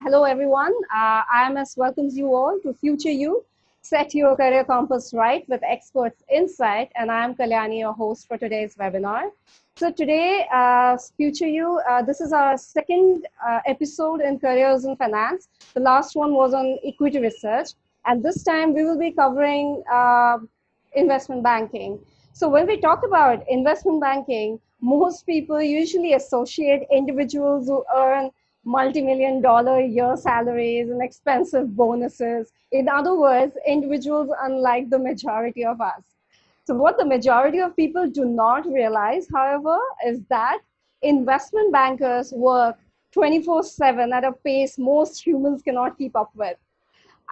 Hello, everyone. IMS welcomes you all to Future You. Set your career compass right with experts' insight. And I am Kalyani, your host for today's webinar. So today, Future You, this is our second episode in Careers in Finance. The last one was on equity research. And this time, we will be covering investment banking. So when we talk about investment banking, most people usually associate individuals who earn multi-million-dollar year salaries and expensive bonuses. In other words, individuals unlike the majority of us. So what the majority of people do not realize, however, is that investment bankers work 24/7 at a pace most humans cannot keep up with.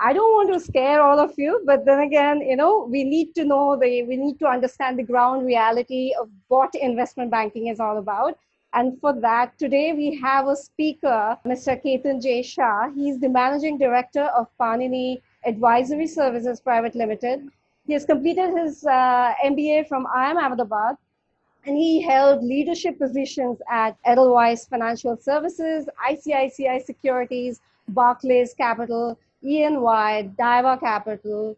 I don't want to scare all of you, but then again, we need to understand the ground reality of what investment banking is all about. And for that, today we have a speaker, Mr. Ketan J. Shah. He's the managing director of Panini Advisory Services Private Limited. He has completed his MBA from IIM Ahmedabad, and he held leadership positions at Edelweiss Financial Services, ICICI Securities, Barclays Capital, EY, Daiwa Capital,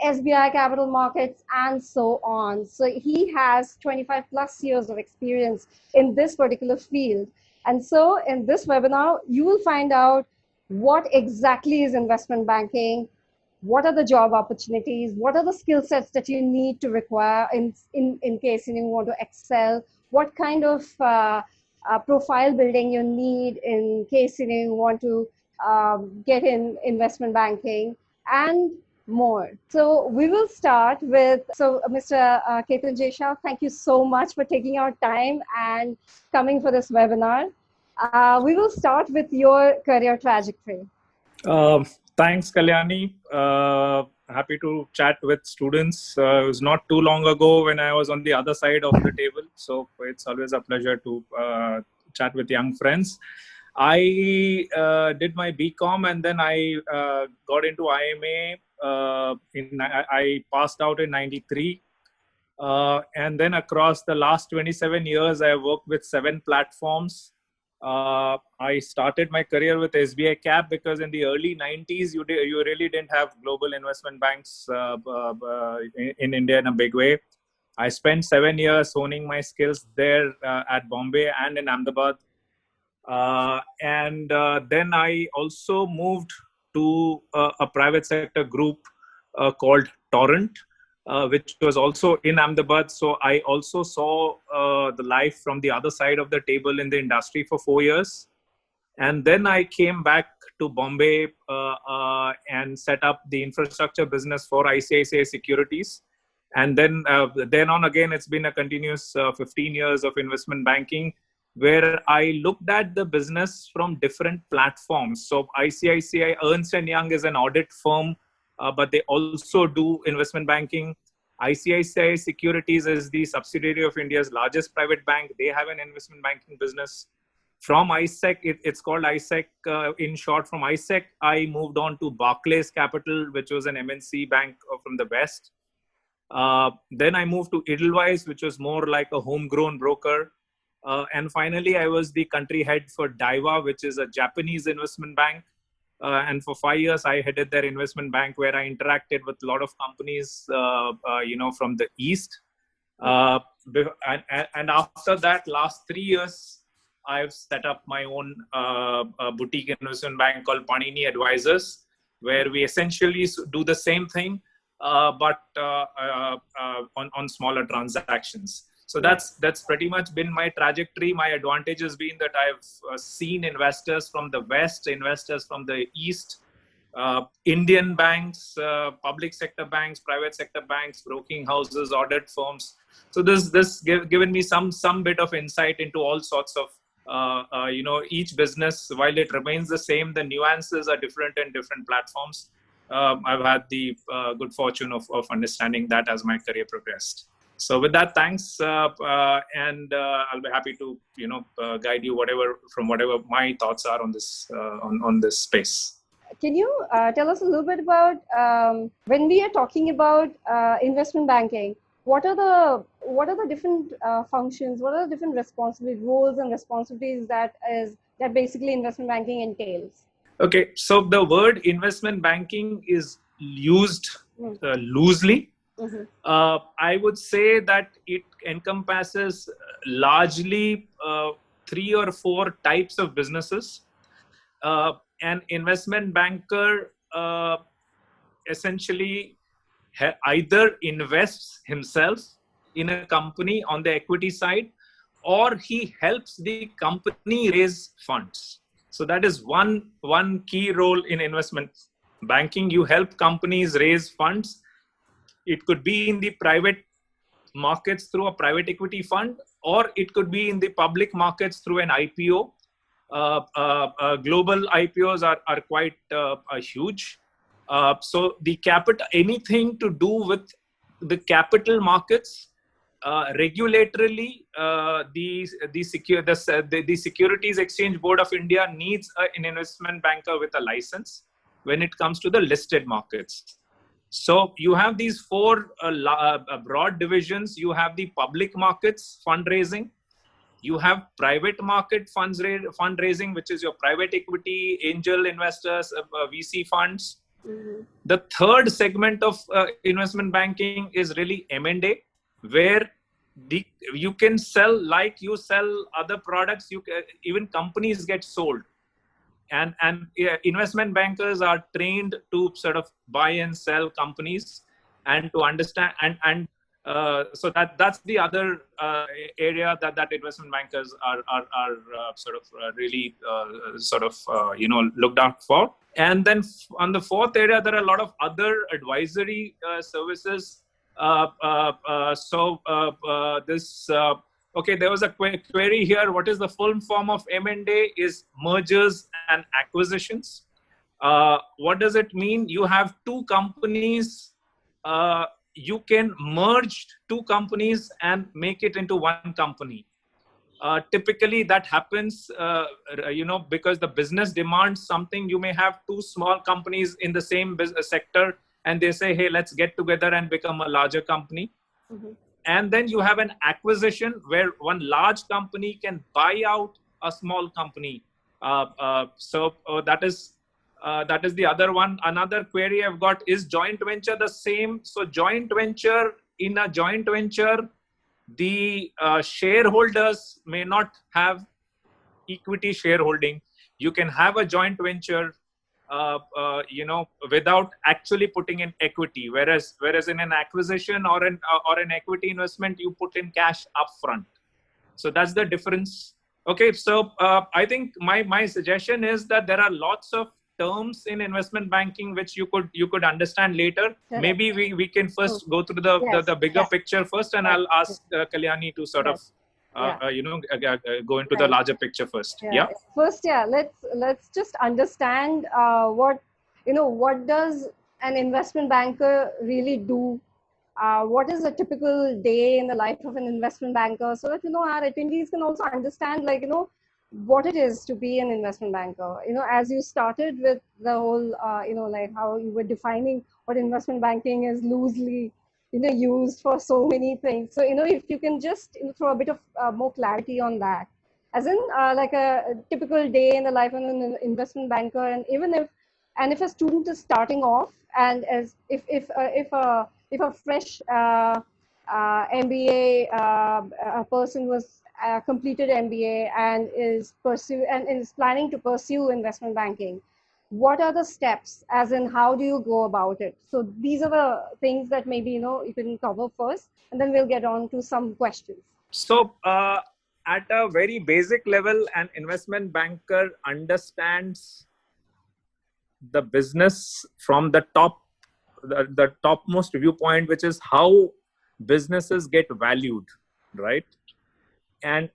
SBI Capital Markets, and so on. So he has 25 plus years of experience in this particular field. And so in this webinar, you will find out what exactly is investment banking, what are the job opportunities, what are the skill sets that you need to require in case you want to excel, what kind of profile building you need in case you want to get in investment banking, and more. So we will start with, Mr. Ketan J. Shah, thank you so much for taking our time and coming for this webinar. We will start with your career trajectory. Thanks, Kalyani. Happy to chat with students. It was not too long ago when I was on the other side of the table. So it's always a pleasure to chat with young friends. I did my BCom and then I got into IMA. I passed out in 93. And then across the last 27 years, I worked with 7 platforms. I started my career with SBI Cap because in the early 90s, you really didn't have global investment banks in India in a big way. I spent 7 years honing my skills there at Bombay and in Ahmedabad. Then I also moved to a private sector group called Torrent, which was also in Ahmedabad. So I also saw the life from the other side of the table in the industry for 4 years. And then I came back to Bombay and set up the infrastructure business for ICICI Securities. And then on again, it's been a continuous 15 years of investment banking, where I looked at the business from different platforms. So ICICI Ernst & Young is an audit firm, but they also do investment banking. ICICI Securities is the subsidiary of India's largest private bank. They have an investment banking business. From ISEC, it's called ISEC in short. From ISEC, I moved on to Barclays Capital, which was an MNC bank from the West. Then I moved to Edelweiss, which was more like a homegrown broker. And finally, I was the country head for Daiwa, which is a Japanese investment bank. And for 5 years, I headed their investment bank, where I interacted with a lot of companies, from the East. And after that, last 3 years, I've set up my own boutique investment bank called Panini Advisors, where we essentially do the same thing, but on smaller transactions. So that's pretty much been my trajectory. My advantage has been that I've seen investors from the West, investors from the East, Indian banks, public sector banks, private sector banks, broking houses, audit firms. So this given me some bit of insight into all sorts of each business. While it remains the same, the nuances are different in different platforms. I've had the good fortune of understanding that as my career progressed. So with that, thanks, and I'll be happy to guide you whatever my thoughts are on this on this space. Can you tell us a little bit about when we are talking about investment banking? What are the different functions? What are the different roles and responsibilities that basically investment banking entails? Okay, so the word investment banking is used loosely. I would say that it encompasses largely three or four types of businesses. An investment banker essentially either invests himself in a company on the equity side, or he helps the company raise funds. So that is one key role in investment banking. You help companies raise funds. It could be in the private markets through a private equity fund, or it could be in the public markets through an IPO. Global IPOs are quite huge. So the capital, anything to do with the capital markets, regulatorily, the Securities Exchange Board of India needs an investment banker with a license when it comes to the listed markets. So you have these four broad divisions. You have the public markets fundraising. You have private market fundraising, which is your private equity, angel investors, VC funds. The third segment of investment banking is really M&A, where you can sell, like you sell other products. Even companies get sold, and investment bankers are trained to sort of buy and sell companies and to understand so that's the other area that investment bankers are sort of really looked out for. And then on the fourth area, there are a lot of other advisory services. Okay, there was a query here. What is the full form of M&A? Is mergers and acquisitions. What does it mean? You have two companies. You can merge two companies and make it into one company. Typically, that happens, because the business demands something. You may have two small companies in the same business sector, and they say, "Hey, let's get together and become a larger company." And then you have an acquisition where one large company can buy out a small company. That is the other one. Another query I've got is joint venture the same? So in a joint venture, the shareholders may not have equity shareholding. You can have a joint venture without actually putting in equity, whereas in an acquisition or an equity investment, you put in cash upfront. So that's the difference. Okay, so I think my suggestion is that there are lots of terms in investment banking which you could understand later. Correct. Maybe we can first go through the bigger picture first, and I'll ask Kalyani to sort of go into the larger picture first. First, let's just understand what does an investment banker really do. What is a typical day in the life of an investment banker, so that our attendees can also understand what it is to be an investment banker. As you started with the whole how you were defining what investment banking is loosely used for so many things. So if you can just throw a bit of more clarity on that, as in like a typical day in the life of an investment banker, and even if a student is starting off, and as if a fresh MBA a person was completed MBA and is planning to pursue investment banking, what are the steps, as in how do you go about it? So these are the things that maybe you can cover first, and then we'll get on to some questions. So at a very basic level, an investment banker understands the business from the topmost viewpoint, which is how businesses get valued, right? And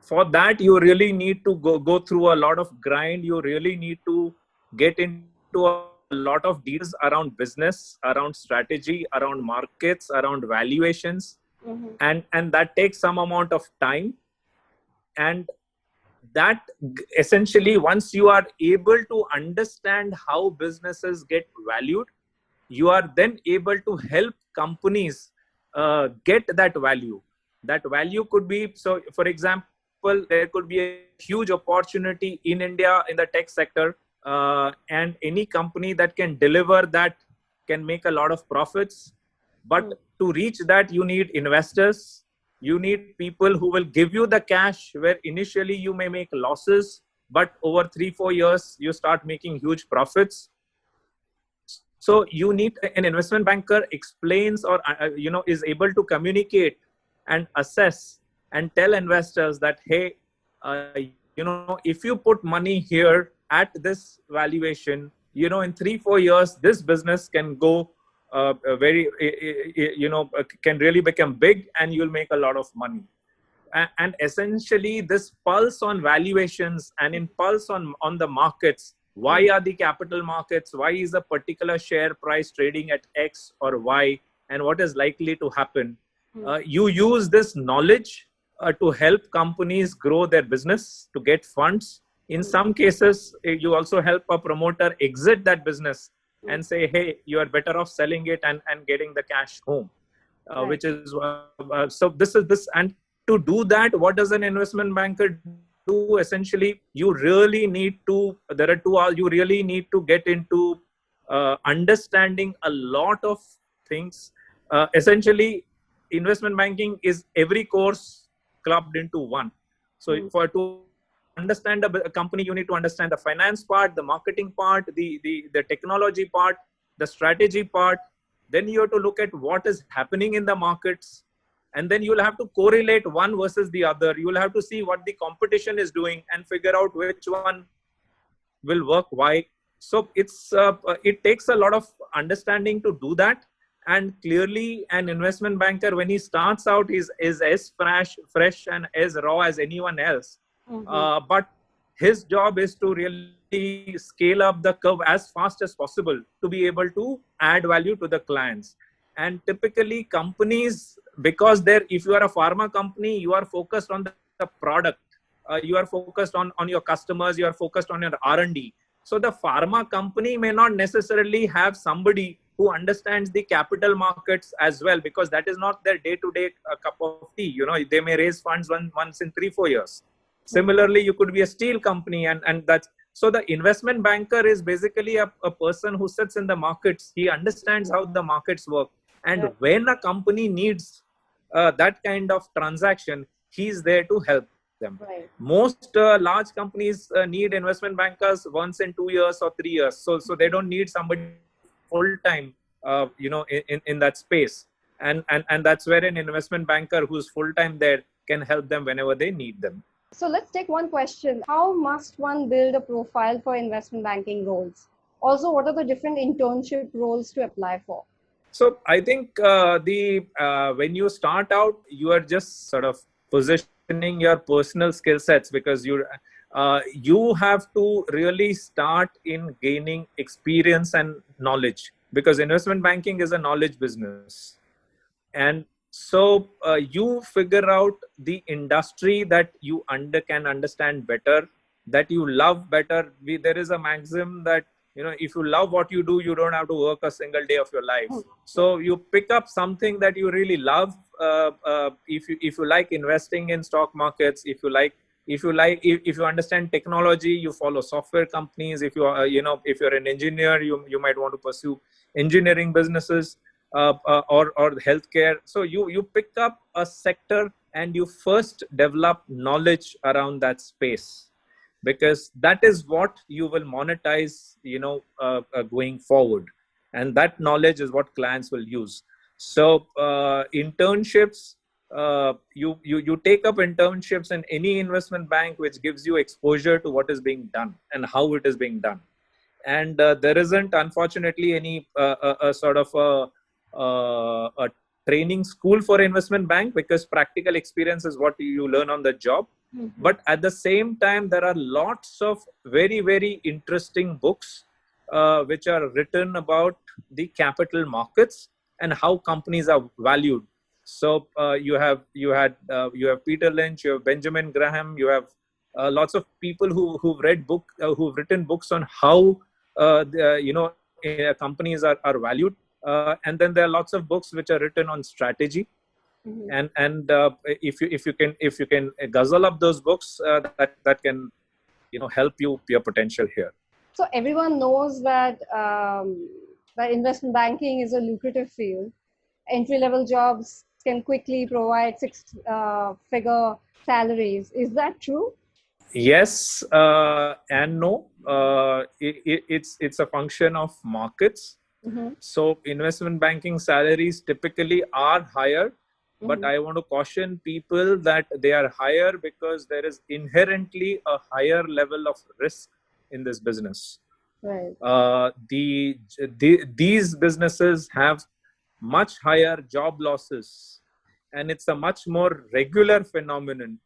for that, you really need to go through a lot of grind. You really need to get into a lot of deals around business, around strategy, around markets, around valuations. And that takes some amount of time. And that essentially, once you are able to understand how businesses get valued, you are then able to help companies get that value. That value could be, for example, there could be a huge opportunity in India in the tech sector and any company that can deliver that can make a lot of profits. But to reach that, you need investors. You need people who will give you the cash where initially you may make losses, but over 3-4 years, you start making huge profits. So you need an investment banker explains or, is able to communicate and assess and tell investors that, hey, if you put money here at this valuation, in 3-4 years, this business can go can really become big and you'll make a lot of money. And essentially this pulse on valuations and in pulse on the markets, why are the capital markets, why is a particular share price trading at X or Y, and what is likely to happen. You use this knowledge to help companies grow their business, to get funds. In some cases, you also help a promoter exit that business and say, hey, you are better off selling it and getting the cash home, which is so this is this. And to do that, what does an investment banker do? Essentially, you really need to, there are two, you really need to get into understanding a lot of things. Essentially, investment banking is every course clubbed into one. So to understand a company, you need to understand the finance part, the marketing part, the technology part, the strategy part. Then you have to look at what is happening in the markets. And then you'll have to correlate one versus the other. You'll have to see what the competition is doing and figure out which one will work, why. So it takes a lot of understanding to do that. And clearly an investment banker, when he starts out, is as fresh and as raw as anyone else. But his job is to really scale up the curve as fast as possible to be able to add value to the clients. And typically companies, because if you are a pharma company, you are focused on the product, you are focused on your customers, you are focused on your R&D. So the pharma company may not necessarily have somebody who understands the capital markets as well, because that is not their day-to-day cup of tea. They may raise funds once in 3-4 years. Similarly, you could be a steel company, and that's so the investment banker is basically a person who sits in the markets. He understands how the markets work. And when a company needs that kind of transaction, he's there to help them. Most large companies need investment bankers once in 2 years or 3 years. So they don't need somebody full time, in that space. And that's where an investment banker who's full time there can help them whenever they need them. So let's take one question. How must one build a profile for investment banking roles? Also, what are the different internship roles to apply for? So I think when you start out, you are just sort of positioning your personal skill sets, because you have to really start in gaining experience and knowledge, because investment banking is a knowledge business. And so you figure out the industry that you can understand better, that you love better. There is a maxim that, if you love what you do, you don't have to work a single day of your life. So you pick up something that you really love. If you like investing in stock markets, if you understand technology, you follow software companies. If you are, if you're an engineer, you might want to pursue engineering businesses. Or healthcare. So you pick up a sector and you first develop knowledge around that space, because that is what you will monetize, going forward. And that knowledge is what clients will use. So internships, you take up internships in any investment bank, which gives you exposure to what is being done and how it is being done. And there isn't, unfortunately, any sort of a training school for investment bank, because practical experience is what you learn on the job. But at the same time, there are lots of very, very interesting books which are written about the capital markets and how companies are valued. So you have Peter Lynch, you have Benjamin Graham, you have lots of people who've written books on how companies are valued. And then there are lots of books which are written on strategy. And if you can guzzle up those books, that can help your potential here. So everyone knows that that investment banking is a lucrative field. Entry-level jobs can quickly provide six-figure salaries. Is that true? Yes and no. It's a function of markets. Mm-hmm. So investment banking salaries typically are higher, but Mm-hmm. I want to caution people that they are higher because there is inherently a higher level of risk in this business. Right. These businesses have much higher job losses, and it's a much more regular phenomenon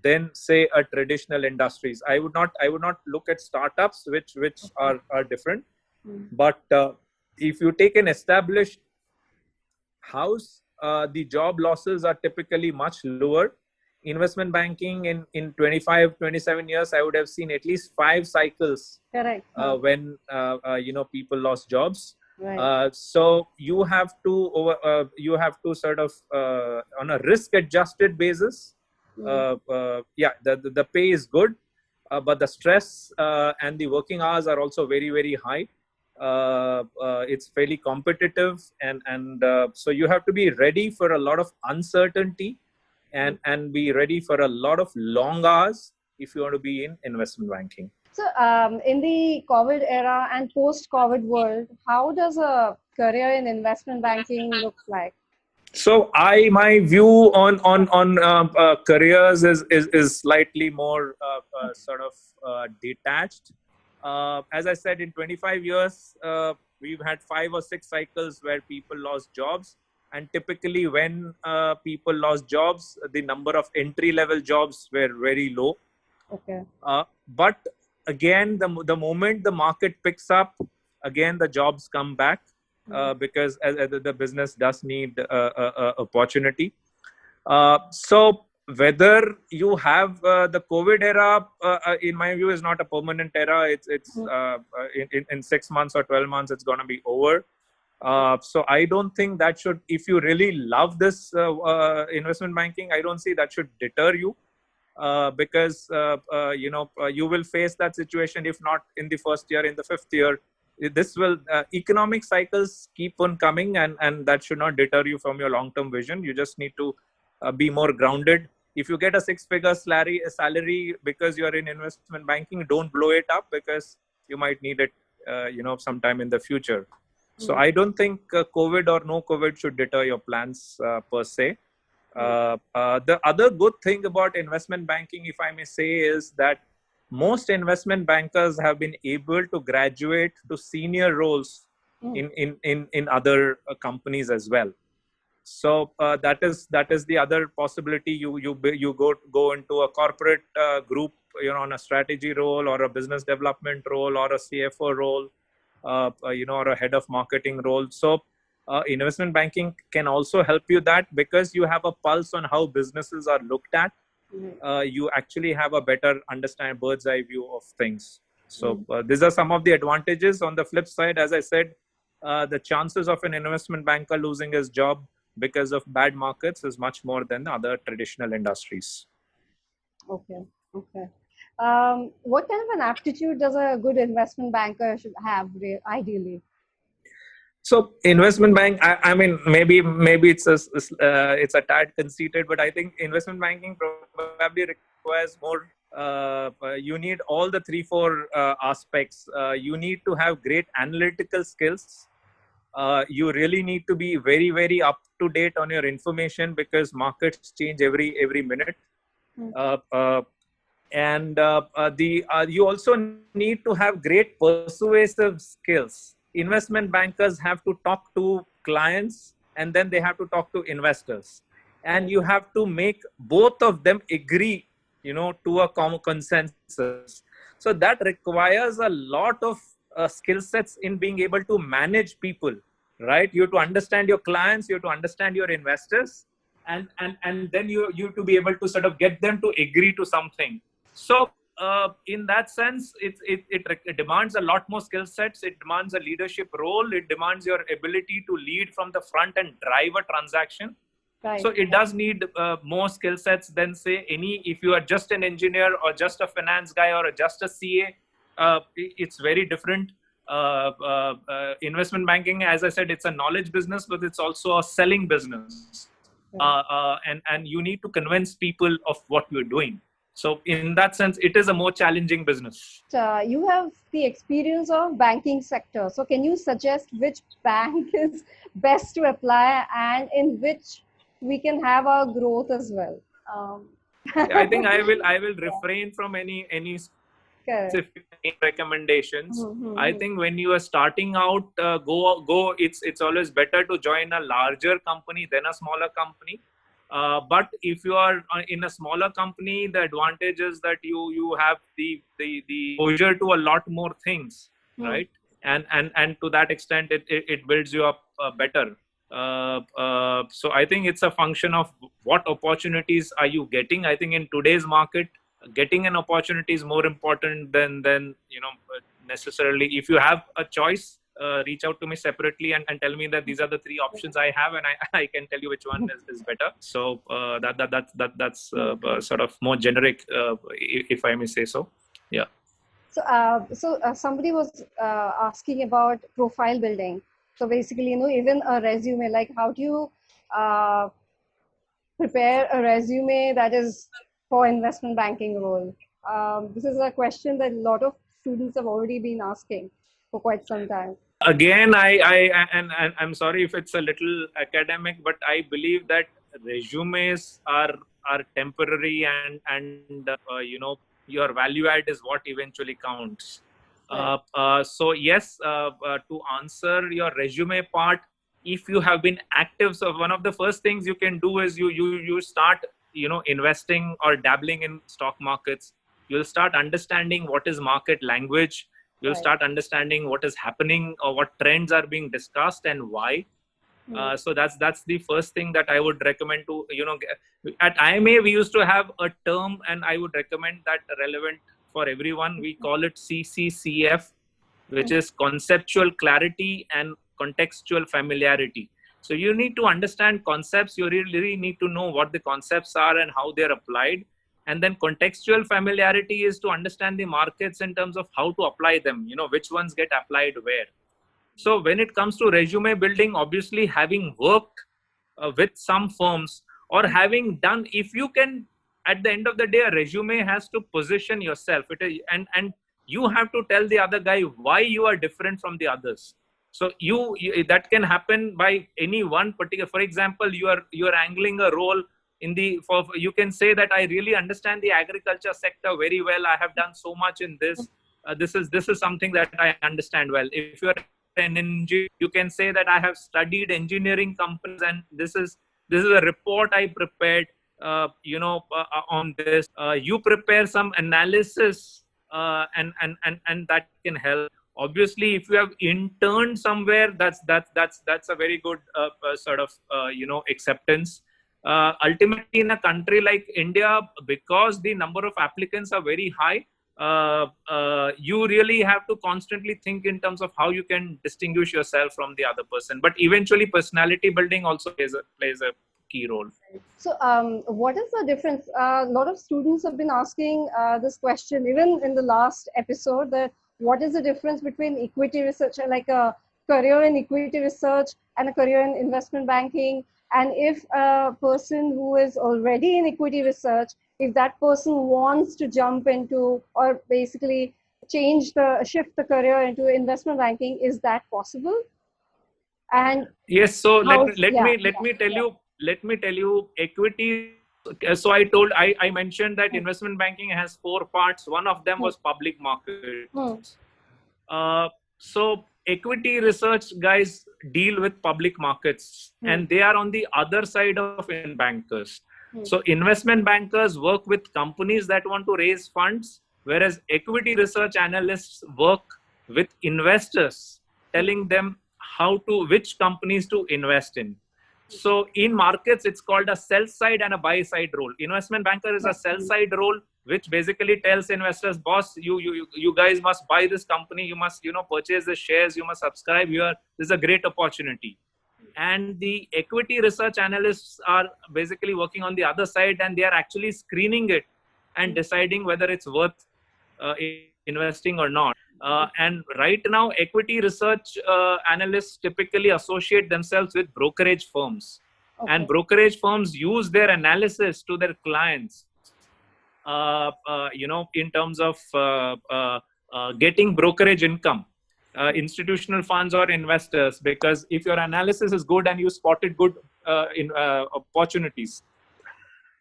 than say a traditional industries. I would not look at startups, which Okay. are different, Mm. but if you take an established house, the job losses are typically much lower. Investment banking in 25, 27 years, I would have seen at least 5 cycles Correct. Huh. when people lost jobs. Right. So you have to sort of on a risk adjusted basis. Mm. Yeah, the pay is good, but the stress and the working hours are also very very high. It's fairly competitive, and so you have to be ready for a lot of uncertainty, and be ready for a lot of long hours if you want to be in investment banking. So, in the COVID era and post-COVID world, how does a career in investment banking looks like? So my view on careers is slightly more sort of detached. As I said, in 25 years, we've had 5 or 6 cycles where people lost jobs, and typically when people lost jobs, the number of entry level jobs were very low. Okay. But again, the moment the market picks up, again the jobs come back, Mm. because the business does need opportunity. So whether you have the COVID era, in my view, is not a permanent era. It's Mm. in 6 months or 12 months, it's going to be over. So I don't think that should, if you really love this investment banking, I don't see that should deter you, because you will face that situation, if not in the first year, in the fifth year. This will economic cycles keep on coming, and that should not deter you from your long term vision. You just need to be more grounded. If you get a six-figure salary because you're in investment banking, don't blow it up, because you might need it sometime in the future. So Mm. I don't think COVID or no COVID should deter your plans per se. Mm. The other good thing about investment banking, if I may say, is that most investment bankers have been able to graduate to senior roles Mm. in other companies as well. So that is the other possibility. You go into a corporate group, on a strategy role or a business development role or a CFO role, or a head of marketing role. So investment banking can also help you that, because you have a pulse on how businesses are looked at. Mm. You actually have a better understand bird's eye view of things. So Mm. these are some of the advantages. On the flip side, as I said, the chances of an investment banker losing his job because of bad markets is much more than the other traditional industries. Okay. Okay. What kind of an aptitude does a good investment banker should have, ideally? So investment bank, I mean, maybe it's a tad conceited, but I think investment banking probably requires more. You need all the 3 4 aspects. You need to have great analytical skills. You really need to be very very up to date on your information, because markets change every minute. Mm. Uh, uh, and you also need to have great persuasive skills. Investment bankers have to talk to clients, and then they have to talk to investors, and Right. you have to make both of them agree, to a common consensus. So that requires a lot of skill sets in being able to manage people, right? You have to understand your clients, you have to understand your investors, and then you to be able to sort of get them to agree to something. So in that sense, it demands a lot more skill sets. It demands a leadership role. It demands your ability to lead from the front and drive a transaction. So Right. it does need more skill sets than say any, if you are just an engineer or just a finance guy or just a CA. it's very different. Investment banking, as I said, it's a knowledge business, but it's also a selling business. And you need to convince people of what you're doing. So in that sense, it is a more challenging business. You have the experience of banking sector. So can you suggest which bank is best to apply and in which we can have our growth as well? I think I will refrain from any specific recommendations. I think when you are starting out, go. It's always better to join a larger company than a smaller company. But if you are in a smaller company, the advantage is that you have the exposure to a lot more things, right? And to that extent, it builds you up better. So I think it's a function of what opportunities are you getting. I think in today's market, getting an opportunity is more important than necessarily. If you have a choice, reach out to me separately and tell me that these are the three options I have, and I can tell you which one is better. So that's sort of more generic, if I may say so. Yeah. So somebody was asking about profile building. So basically, even a resume, like how do you prepare a resume that is for investment banking role? This is a question that a lot of students have already been asking for quite some time. Again, I'm sorry if it's a little academic, but I believe that resumes are temporary, and your value add is what eventually counts. So yes, to answer your resume part, if you have been active, so one of the first things you can do is you start investing or dabbling in stock markets. You'll start understanding what is market language. You'll start understanding what is happening or what trends are being discussed and why. So that's the first thing that I would recommend to, at IMA, we used to have a term, and I would recommend that relevant for everyone. We call it CCCF, which is conceptual clarity and contextual familiarity. So you need to understand concepts. You really need to know what the concepts are and how they're applied. And then contextual familiarity is to understand the markets in terms of how to apply them, which ones get applied where. So when it comes to resume building, obviously having worked with some firms or having done, if you can, at the end of the day, a resume has to position yourself. And you have to tell the other guy why you are different from the others. So you that can happen by any one particular, for example, you are angling a role you can say that I really understand the agriculture sector very well. I have done so much in this. This is something that I understand well. If you are an engineer, you can say that I have studied engineering companies, and this is a report I prepared on this. You prepare some analysis, and that can help. Obviously, if you have interned somewhere, that's a very good sort of acceptance. Ultimately, in a country like India, because the number of applicants are very high, you really have to constantly think in terms of how you can distinguish yourself from the other person. But eventually, personality building also plays a key role. So what is the difference? A lot of students have been asking this question, even in the last episode, that what is the difference between equity research, like a career in equity research and a career in investment banking? And if a person who is already in equity research, if that person wants to jump into, or basically shift the career into investment banking, is that possible? And yes, so let me tell you equity. So I mentioned that investment banking has 4 parts. One of them was public markets. So equity research guys deal with public markets, and they are on the other side of investment bankers. So investment bankers work with companies that want to raise funds, whereas equity research analysts work with investors, telling them which companies to invest in. So in markets, it's called a sell side and a buy side role. Investment banker is a sell side role, which basically tells investors, boss, you guys must buy this company. You must, purchase the shares. You must subscribe here. This is a great opportunity. And the equity research analysts are basically working on the other side, and they are actually screening it and deciding whether it's worth investing or not. And right now, equity research analysts typically associate themselves with brokerage firms. Okay. And brokerage firms use their analysis to their clients, in terms of getting brokerage income, institutional funds or investors. Because if your analysis is good and you spotted good opportunities,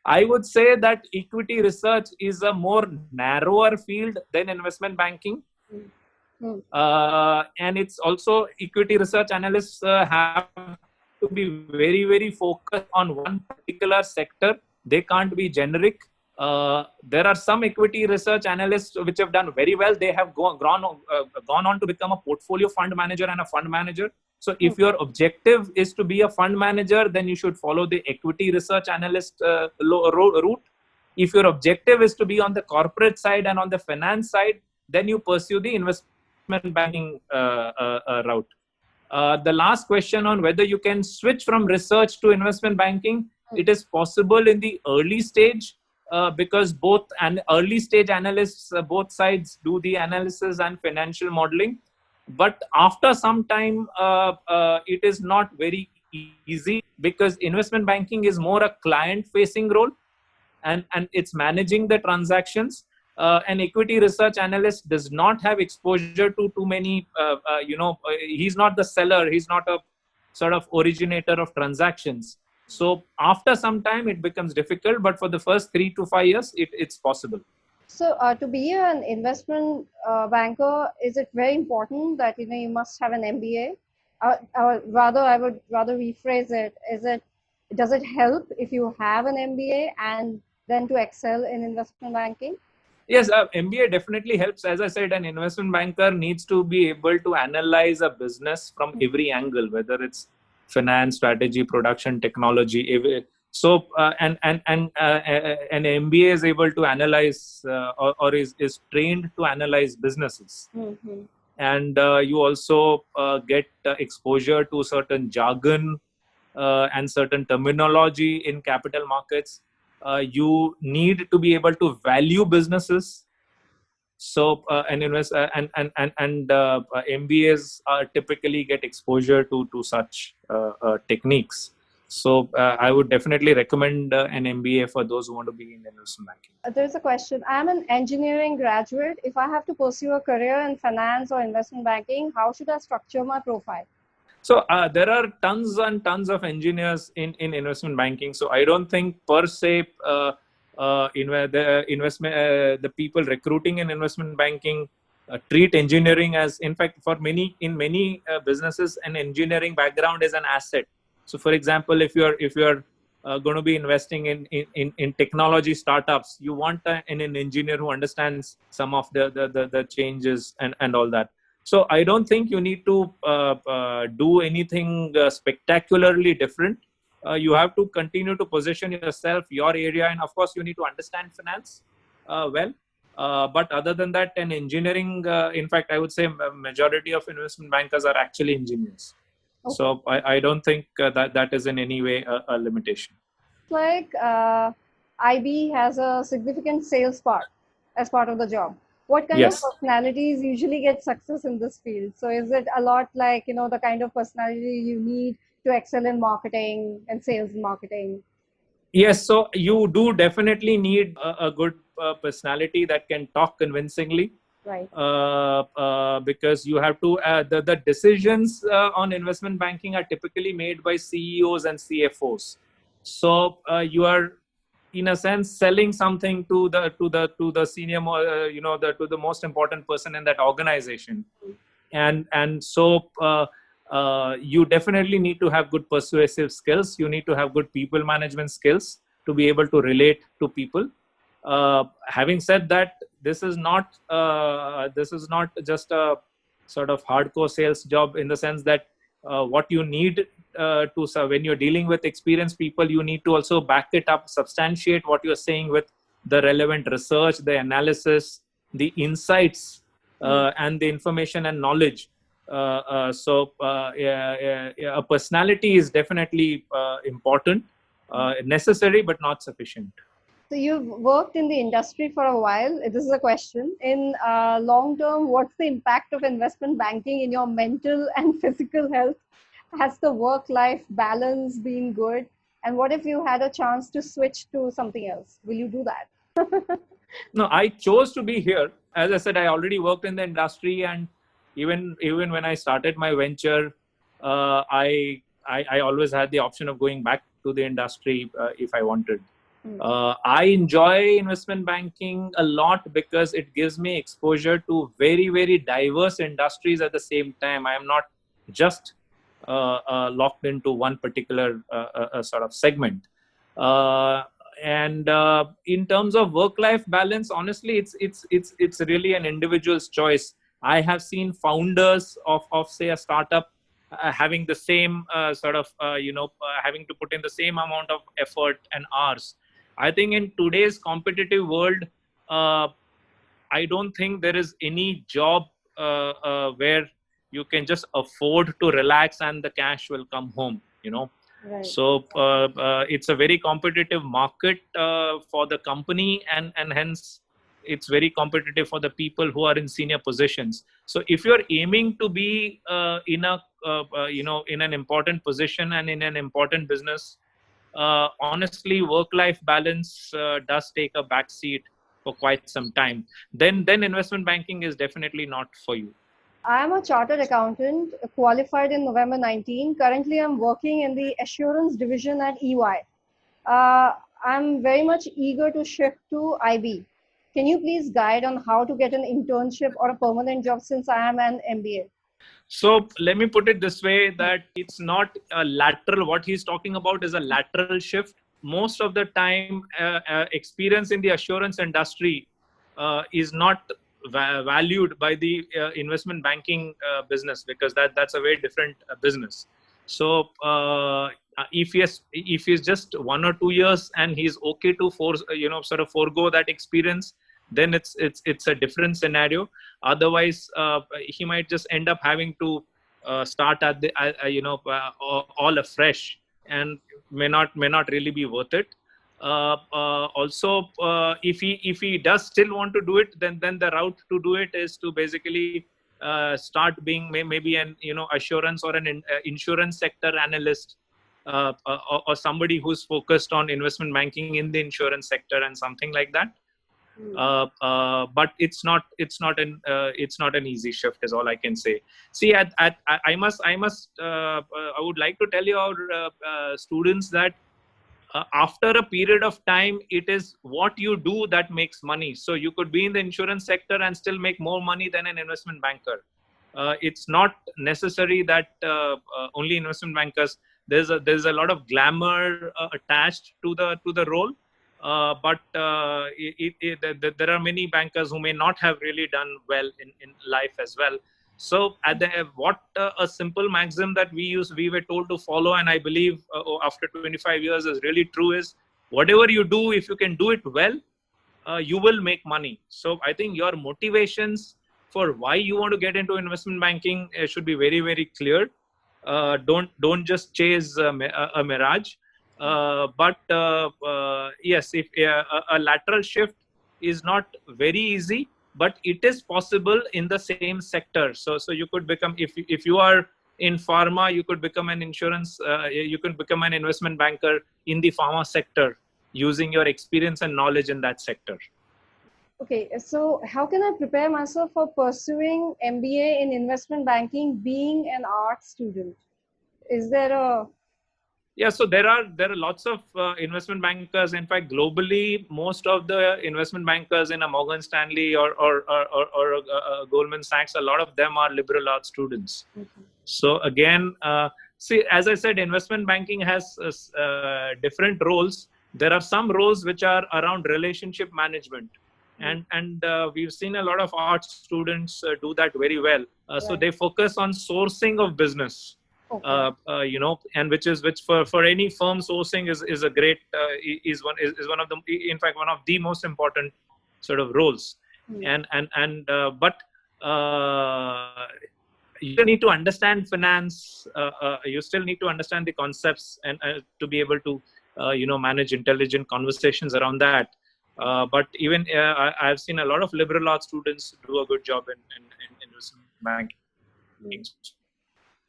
I would say that equity research is a more narrower field than investment banking. And it's also, equity research analysts have to be very, very focused on one particular sector. They can't be generic. There are some equity research analysts which have done very well. They have gone on to become a portfolio fund manager and a fund manager. So if your objective is to be a fund manager, then you should follow the equity research analyst route. If your objective is to be on the corporate side and on the finance side, then you pursue the investment banking route. The last question on whether you can switch from research to investment banking, it is possible in the early stage, because both early stage analysts, both sides do the analysis and financial modeling. But after some time, it is not very easy, because investment banking is more a client facing role, and it's managing the transactions. An equity research analyst does not have exposure to too many, he's not the seller, he's not a sort of originator of transactions. So after some time, it becomes difficult, but for the first 3 to 5 years, it's possible. So to be an investment banker, is it very important that you must have an MBA? Or rather, I would rather rephrase it. Does it help if you have an MBA and then to excel in investment banking? Yes, MBA definitely helps. As I said, an investment banker needs to be able to analyze a business from every angle, whether it's finance, strategy, production, technology. So, an MBA is able to analyze or is trained to analyze businesses. Mm-hmm. And you also get exposure to certain jargon and certain terminology in capital markets. You need to be able to value businesses. So MBAs typically get exposure to such techniques. So I would definitely recommend an MBA for those who want to be in investment banking. There's a question. I'm an engineering graduate. If I have to pursue a career in finance or investment banking, how should I structure my profile? So there are tons and tons of engineers in investment banking. So I don't think per se the people recruiting in investment banking treat engineering as, in fact, for many businesses, an engineering background is an asset. So, for example, if you're going to be investing in technology startups, you want an engineer who understands some of the changes and all that. So I don't think you need to do anything spectacularly different. You have to continue to position yourself, your area, and of course you need to understand finance well. But other than that, an engineering, in fact, I would say majority of investment bankers are actually engineers. Okay. So I don't think that is in any way a limitation. Like IB has a significant sales part as part of the job. What kind Yes. of personalities usually get success in this field? So is it a lot like, the kind of personality you need to excel in marketing and sales and marketing? Yes, so you do definitely need a good personality that can talk convincingly. Right. Because you have to, the decisions on investment banking are typically made by CEOs and CFOs. So you are, in a sense, selling something to the senior, to the most important person in that organization. And so you definitely need to have good persuasive skills. You need to have good people management skills to be able to relate to people. Having said that, this is not just a sort of hardcore sales job, in the sense that what you need when you're dealing with experienced people, you need to also back it up, substantiate what you're saying with the relevant research, the analysis, the insights, and the information and knowledge. So a personality is definitely important, necessary, but not sufficient. So you've worked in the industry for a while. This is a question. In long term, what's the impact of investment banking in your mental and physical health? Has the work-life balance been good? And what if you had a chance to switch to something else? Will you do that? No, I chose to be here. As I said, I already worked in the industry, and even when I started my venture, I always had the option of going back to the industry if I wanted. I enjoy investment banking a lot because it gives me exposure to very diverse industries at the same time. I am not just locked into one particular sort of segment. Uh, and in terms of work-life balance, honestly, it's really an individual's choice. I have seen founders of say a startup having the same having to put in the same amount of effort and hours. I think in today's competitive world, uh, I don't think there is any job where you can just afford to relax and the cash will come home. Right. So it's a very competitive market for the company, and hence it's very competitive for the people who are in senior positions. So if you're aiming to be in an important position and in an important business, honestly, work-life balance does take a back seat for quite some time. Then investment banking is definitely not for you. I am a chartered accountant, qualified in November 19. Currently, I'm working in the assurance division at EY. I'm very much eager to shift to IB. Can you please guide on how to get an internship or a permanent job since I am an MBA? So let me put it this way, that it's not a lateral. What he's talking about is a lateral shift. Most of the time, experience in the assurance industry is not valued by the investment banking business, because that's a very different business. So if he's just 1 or 2 years and he's okay to sort of forego that experience, then it's a different scenario. Otherwise, he might just end up having to start at the all afresh, and may not really be worth it. Also, if he does still want to do it, then the route to do it is to basically start being maybe an assurance or an insurance sector analyst, or somebody who's focused on investment banking in the insurance sector and something like that. But it's not an easy shift, is all I can say. See, I would like to tell you, our students, that after a period of time, it is what you do that makes money. So you could be in the insurance sector and still make more money than an investment banker. It's not necessary that only investment bankers. There's a lot of glamour attached to the role. But there are many bankers who may not have really done well in life as well. So what a simple maxim that we were told to follow, and I believe after 25 years is really true, is whatever you do, if you can do it well, you will make money. So I think your motivations for why you want to get into investment banking should be very clear. Don't just chase a mirage. But yes, if a lateral shift is not very easy, but it is possible in the same sector. So you could become, if you are in pharma, you could become an insurance, you could become an investment banker in the pharma sector using your experience and knowledge in that sector. Okay, so how can I prepare myself for pursuing MBA in investment banking being an art student? Is there a Yeah, so there are lots of investment bankers. In fact, globally, most of the investment bankers in a Morgan Stanley or Goldman Sachs, a lot of them are liberal arts students. So again, see, as I said, investment banking has different roles. There are some roles which are around relationship management, and we've seen a lot of art students do that very well. So they focus on sourcing of business. And which for any firm, sourcing is a great is one of the, in fact, one of the most important sort of roles. But you still need to understand finance. You still need to understand the concepts and to be able to manage intelligent conversations around that. But even I've seen a lot of liberal arts students do a good job in investment banking.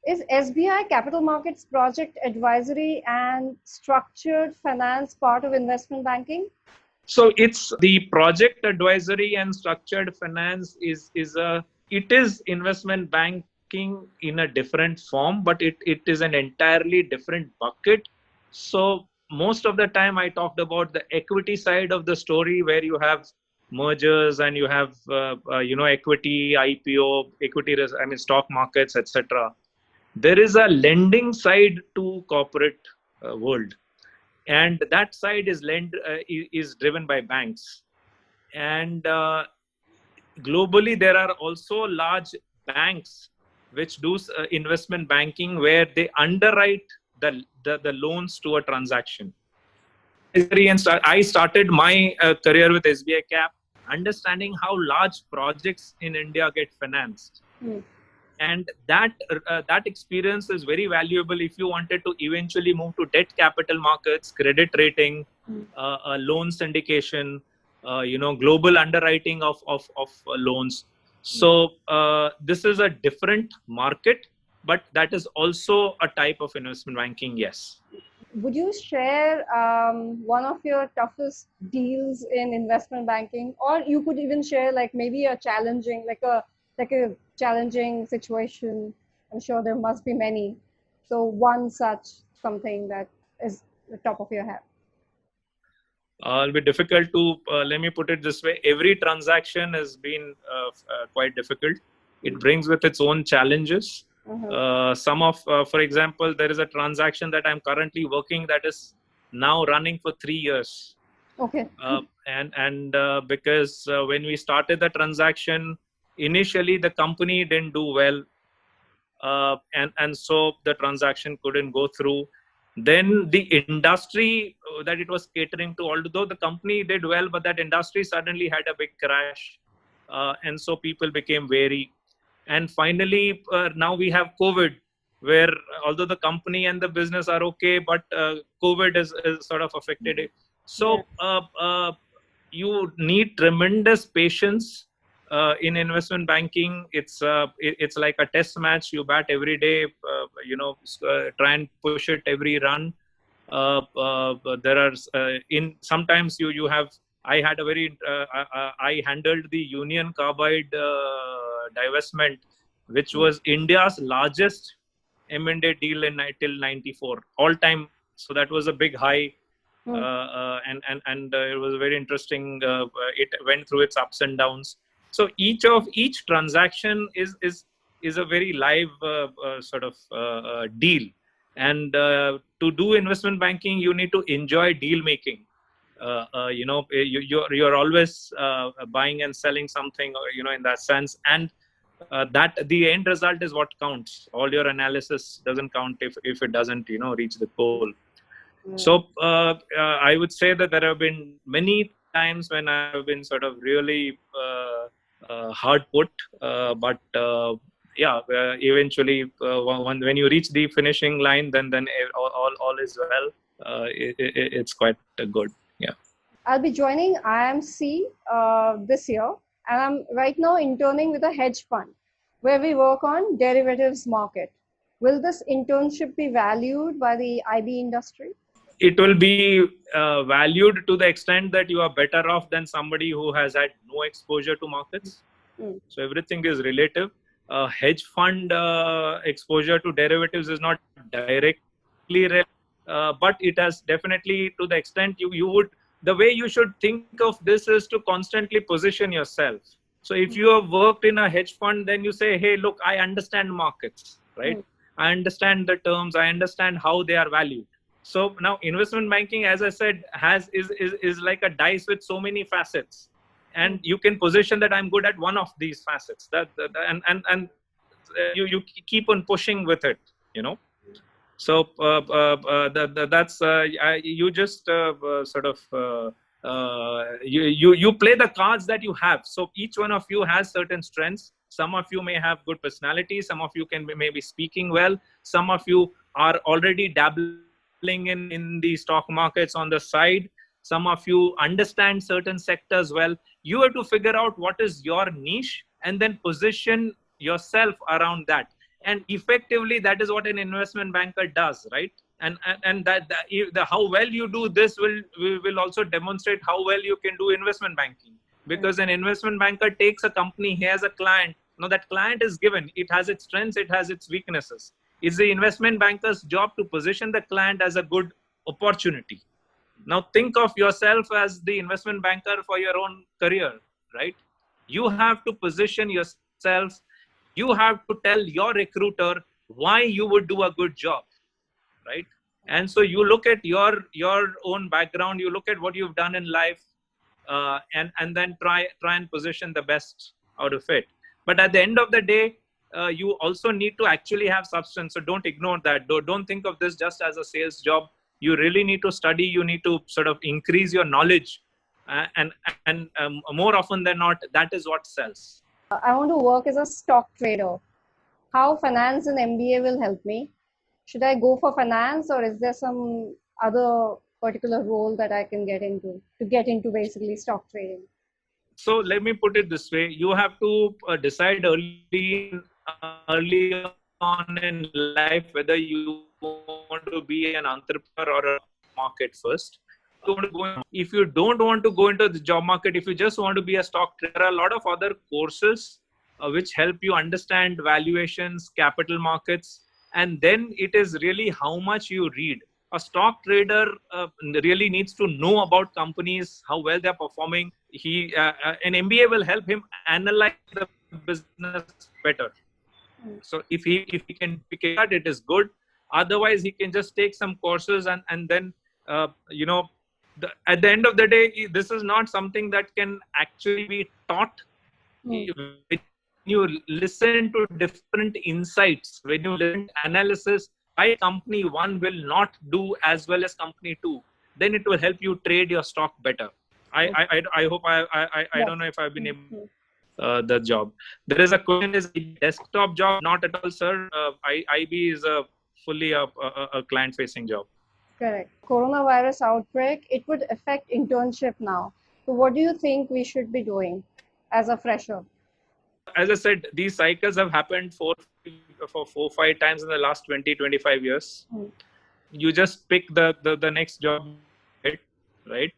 Is SBI Capital Markets project advisory and structured finance part of investment banking? So it's the project advisory and structured finance is investment banking in a different form, but it is an entirely different bucket. So most of the time I talked about the equity side of the story, where you have mergers and you have equity, IPO, stock markets, etc. There is a lending side to corporate world, and that side is driven by banks. And globally there are also large banks which do investment banking, where they underwrite the loans to a transaction. I started my career with SBI Cap, understanding how large projects in India get financed. And that experience is very valuable if you wanted to eventually move to debt capital markets, credit rating, loan syndication, global underwriting of loans. So this is a different market, but that is also a type of investment banking. Yes. Would you share one of your toughest deals in investment banking, or you could even share like maybe a challenging, like a challenging situation? I'm sure there must be many. So one such something that is the top of your head. It'll be difficult to, let me put it this way. Every transaction has been quite difficult. It brings with its own challenges. For example, there is a transaction that I'm currently working that is now running for 3 years. Okay. Because when we started the transaction, initially the company didn't do well, and so the transaction couldn't go through. Then the industry that it was catering to, although the company did well, but that industry suddenly had a big crash, and so people became wary. And finally, now we have COVID, where although the company and the business are okay, but COVID is sort of affected it. So you need tremendous patience in investment banking. It's like a test match. You bat every day. Try and push it every run. There are sometimes you have. I had a very I handled the Union Carbide divestment, which was India's largest M&A deal till '94 all time. So that was a big high, and it was very interesting. It went through its ups and downs. So each transaction is a very live sort of deal. And to do investment banking, you need to enjoy deal making. You're always buying and selling something, in that sense. And that the end result is what counts. All your analysis doesn't count if it doesn't, reach the goal. So I would say that there have been many times when I've been sort of really hard put, but eventually when you reach the finishing line, then all is well. It's quite good. Yeah. I'll be joining IMC this year, and I'm right now interning with a hedge fund where we work on derivatives market. Will this internship be valued by the IB industry? It will be valued to the extent that you are better off than somebody who has had no exposure to markets. So everything is relative. Hedge fund exposure to derivatives is not directly but it has definitely, to the extent you would, the way you should think of this is to constantly position yourself. So if you have worked in a hedge fund, then you say, hey, look, I understand markets, right? I understand the terms, I understand how they are valued. So now investment banking, as I said, is like a dice with so many facets, and you can position that I'm good at one of these facets. You keep on pushing with it, So that's you just sort of you play the cards that you have. So each one of you has certain strengths. Some of you may have good personality. Some of you can maybe speaking well. Some of you are already dabbling in the stock markets on the side. Some of you understand certain sectors well. You have to figure out what is your niche and then position yourself around that. And effectively, that is what an investment banker does, right? And how well you do this will also demonstrate how well you can do investment banking. Because an investment banker takes a company, he has a client. Now that client is given, it has its strengths, it has its weaknesses. It's the investment banker's job to position the client as a good opportunity. Now think of yourself as the investment banker for your own career, right? You have to position yourself. You have to tell your recruiter why you would do a good job, right? And so you look at your own background, you look at what you've done in life, and then try and position the best out of it. But at the end of the day, you also need to actually have substance. So don't ignore that. Don't think of this just as a sales job. You really need to study. You need to sort of increase your knowledge, and more often than not, that is what sells. I want to work as a stock trader. How finance and MBA will help me? Should I go for finance, or is there some other particular role that I can get into to get into basically stock trading? So let me put it this way: you have to decide early on in life whether you want to be an entrepreneur or a market first. If you don't want to go into the job market, if you just want to be a stock trader, there are a lot of other courses which help you understand valuations, capital markets, and then it is really how much you read. A stock trader really needs to know about companies, how well they're performing. An MBA will help him analyze the business better. So if he can pick it up, it is good. Otherwise, he can just take some courses and then at the end of the day, this is not something that can actually be taught. When you listen to different insights, when you listen to analysis, why company one will not do as well as company two, then it will help you trade your stock better. I hope I don't know if I've been able the job. There is a question: is a desktop job? Not at all, sir. IB is fully a client-facing job. Correct. Coronavirus outbreak, it would affect internship now. So what do you think we should be doing as a fresher? As I said, these cycles have happened four or five times in the last 20-25 years. You just pick the next job, right?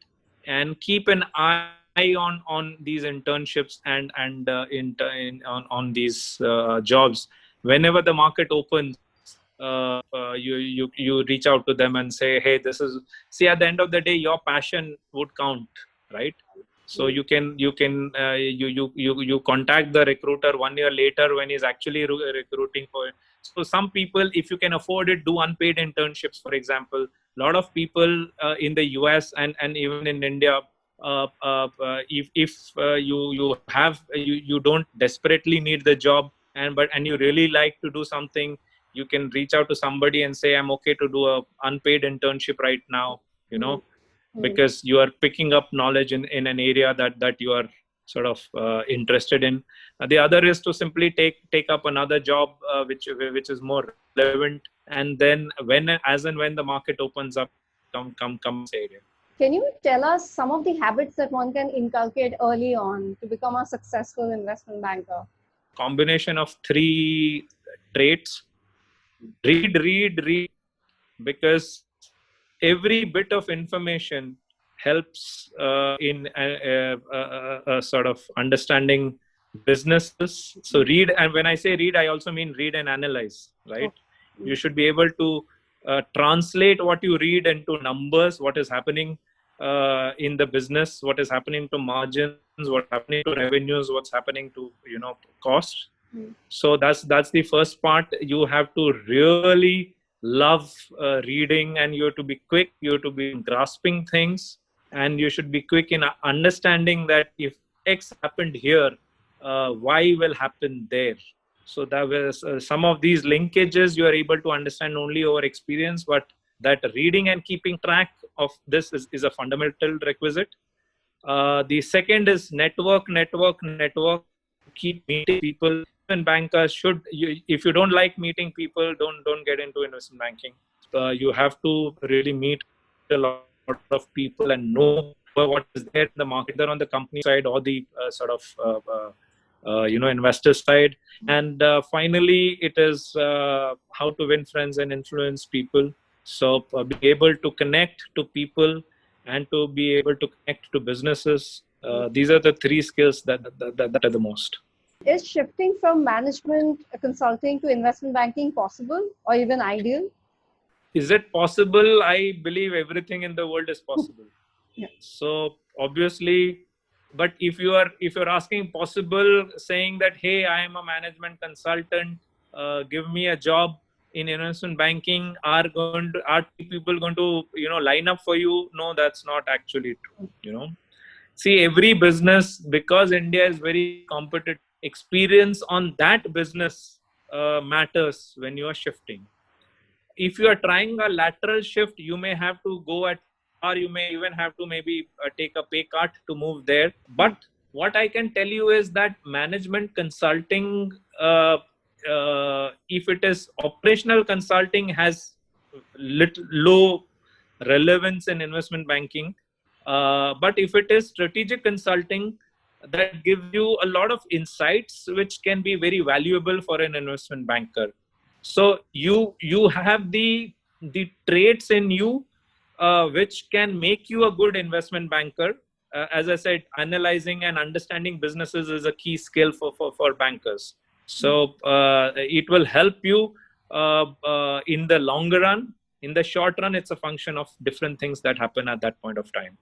And keep an eye on these internships and on these jobs. Whenever the market opens, you reach out to them and say, hey, at the end of the day, your passion would count, right? So you contact the recruiter 1 year later when he's actually recruiting for it. So some people, if you can afford it, do unpaid internships, for example. A lot of people in the US and even in India, if you don't desperately need the job and you really like to do something, you can reach out to somebody and say, I'm okay to do a unpaid internship right now, because you are picking up knowledge in an area that you are sort of interested in. The other is to simply take up another job which is more relevant, and then when the market opens up, come say it. Can you tell us some of the habits that one can inculcate early on to become a successful investment banker? Combination of 3 traits. Read, because every bit of information helps in a sort of understanding businesses. So read, and when I say read, I also mean read and analyze, right? You should be able to translate what you read into numbers, what is happening in the business, what is happening to margins, what's happening to revenues, what's happening to costs. So that's the first part. You have to really love reading, and you have to be quick. You have to be grasping things, and you should be quick in understanding that if X happened here, Y will happen there. So that was some of these linkages you are able to understand only over experience, but that reading and keeping track of this is a fundamental requisite. The second is network. Keep meeting people. And bankers should, if you don't like meeting people, don't get into investment banking. you have to really meet a lot of people and know what is there in the market, either on the company side or the investor side. And finally, it is how to win friends and influence people. So be able to connect to people and to be able to connect to businesses. These are the three skills that are the most. Is shifting from management consulting to investment banking possible or even ideal? Is it possible? I believe everything in the world is possible. Yeah. So obviously, but if you're asking possible, saying that, hey, I am a management consultant, give me a job in investment banking, are people going to line up for you? No, that's not actually true. See, every business, because India is very competitive, experience on that business matters when you are shifting. If you are trying a lateral shift, you may have to go at, or you may even have to maybe take a pay cut to move there. But what I can tell you is that management consulting, if it is operational consulting, has low relevance in investment banking. But if it is strategic consulting, that gives you a lot of insights which can be very valuable for an investment banker. So you have the traits in you which can make you a good investment banker. As I said, analyzing and understanding businesses is a key skill for bankers. So it will help you in the longer run. In the short run, it's a function of different things that happen at that point of time.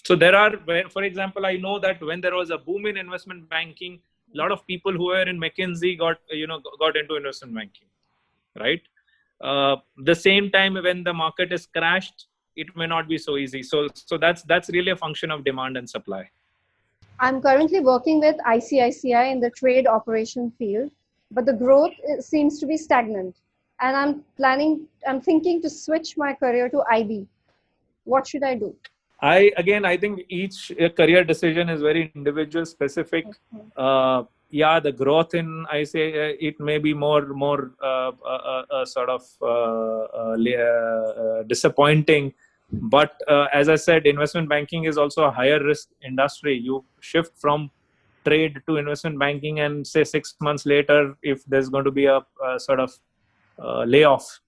So there are, for example, I know that when there was a boom in investment banking, a lot of people who were in McKinsey got into investment banking, right? The same time when the market is crashed, it may not be so easy. So that's really a function of demand and supply. I'm currently working with ICICI in the trade operation field, but the growth seems to be stagnant. And I'm thinking to switch my career to IB. What should I do? I think each career decision is very individual, specific. The growth in ICICI, it may be more sort of disappointing. But as I said, investment banking is also a higher risk industry. You shift from trade to investment banking, and say 6 months later, if there's going to be a sort of layoff,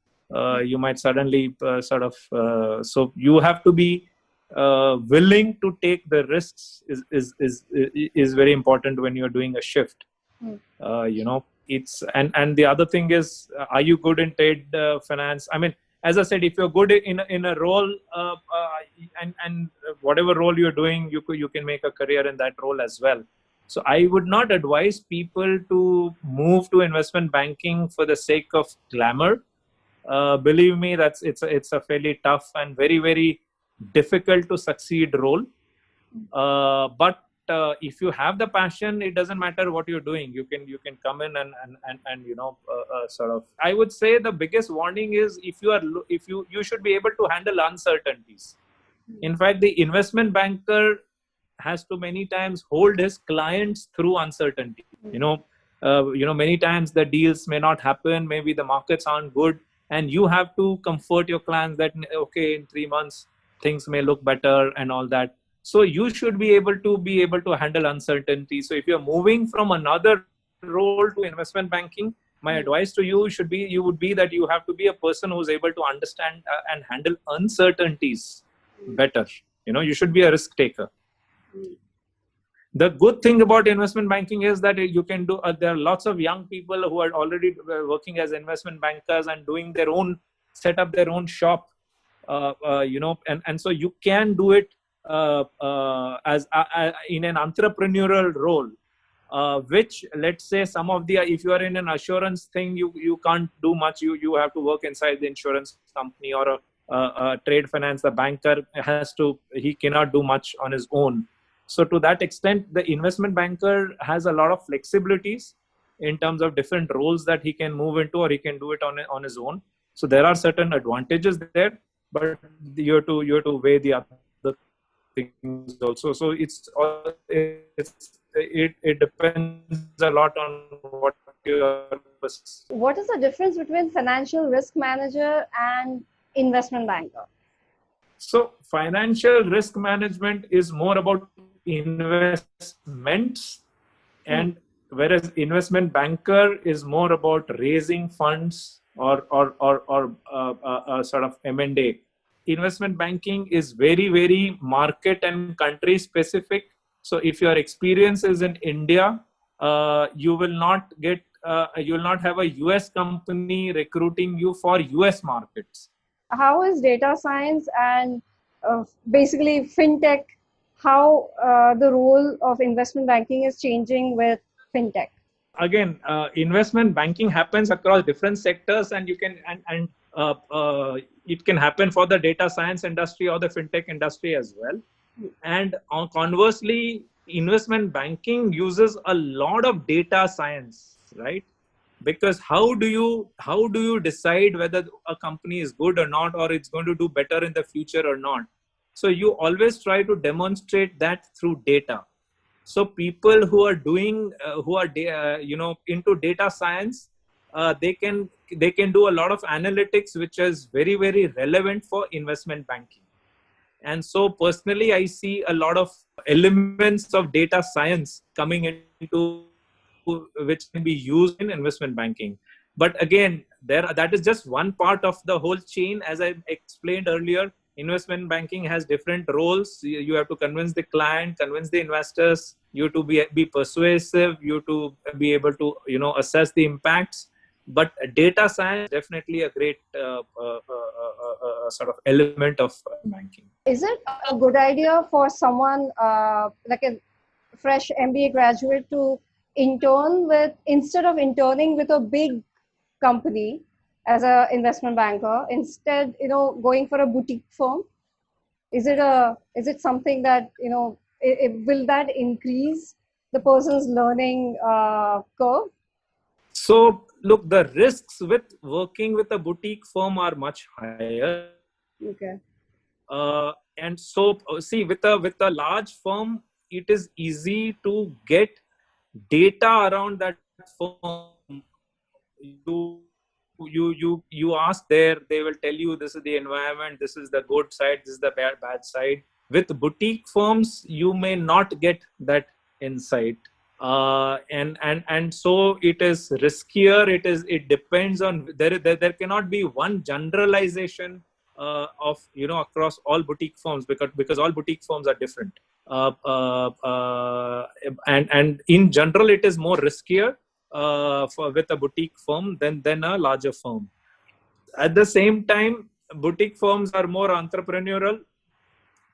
you might suddenly so you have to be willing to take the risks. Is very important when you're doing a shift. It's and the other thing is, are you good in trade finance? I mean, as I said, if you're good in a role, and whatever role you're doing, you can make a career in that role as well. So I would not advise people to move to investment banking for the sake of glamour. Believe me, it's a fairly tough and very, very difficult to succeed role. But if you have the passion, it doesn't matter what you're doing. You can come in and sort of. I would say the biggest warning is, if you should be able to handle uncertainties. In fact, the investment banker has to many times hold his clients through uncertainty. Many times the deals may not happen. Maybe the markets aren't good, and you have to comfort your clients that, okay, in 3 months things may look better and all that. So you should be able to handle uncertainty. So if you're moving from another role to investment banking, my advice to you would be that you have to be a person who's able to understand and handle uncertainties better. You should be a risk taker. The good thing about investment banking is that you can do. There are lots of young people who are already working as investment bankers and set up their own shop. And so you can do it as in an entrepreneurial role, which, let's say, if you are in an assurance thing, you can't do much. You have to work inside the insurance company, or a trade finance. The banker he cannot do much on his own. So to that extent, the investment banker has a lot of flexibilities in terms of different roles that he can move into, or he can do it on his own. So there are certain advantages there, but you have to weigh the other things also. So it depends a lot on what your purposes. What is the difference between financial risk manager and investment banker? So financial risk management is more about investments, and whereas investment banker is more about raising funds or sort of M&A. Investment banking is very, very market and country specific. So if your experience is in India, you will not have a US company recruiting you for US markets. How is data science and basically fintech, how the role of investment banking is changing with fintech? Again, investment banking happens across different sectors, and you can it can happen for the data science industry or the fintech industry as well. And conversely, investment banking uses a lot of data science, right? Because how do you decide whether a company is good or not, or it's going to do better in the future or not? So you always try to demonstrate that through data. So people who are doing into data science, they can do a lot of analytics, which is very, very relevant for investment banking. And so personally, I see a lot of elements of data science coming into which can be used in investment banking. But again, that is just one part of the whole chain. As I explained earlier, investment banking has different roles. You have to convince the client, convince the investors, you to be persuasive, you to be able to assess the impacts. But data science is definitely a great sort of element of banking. Is it a good idea for someone like a fresh MBA graduate to intern with, instead of interning with a big company as an investment banker, instead going for a boutique firm? Is it something that will that increase the person's learning curve? So look, the risks with working with a boutique firm are much higher. Okay. And so see, with a large firm, it is easy to get data around that firm. You ask there, they will tell you this is the environment, this is the good side, this is the bad side. With boutique firms, you may not get that insight, and so it is riskier. It depends on there cannot be one generalization of across all boutique firms, because all boutique firms are different, and in general it is more riskier with a boutique firm than a larger firm. At the same time, boutique firms are more entrepreneurial,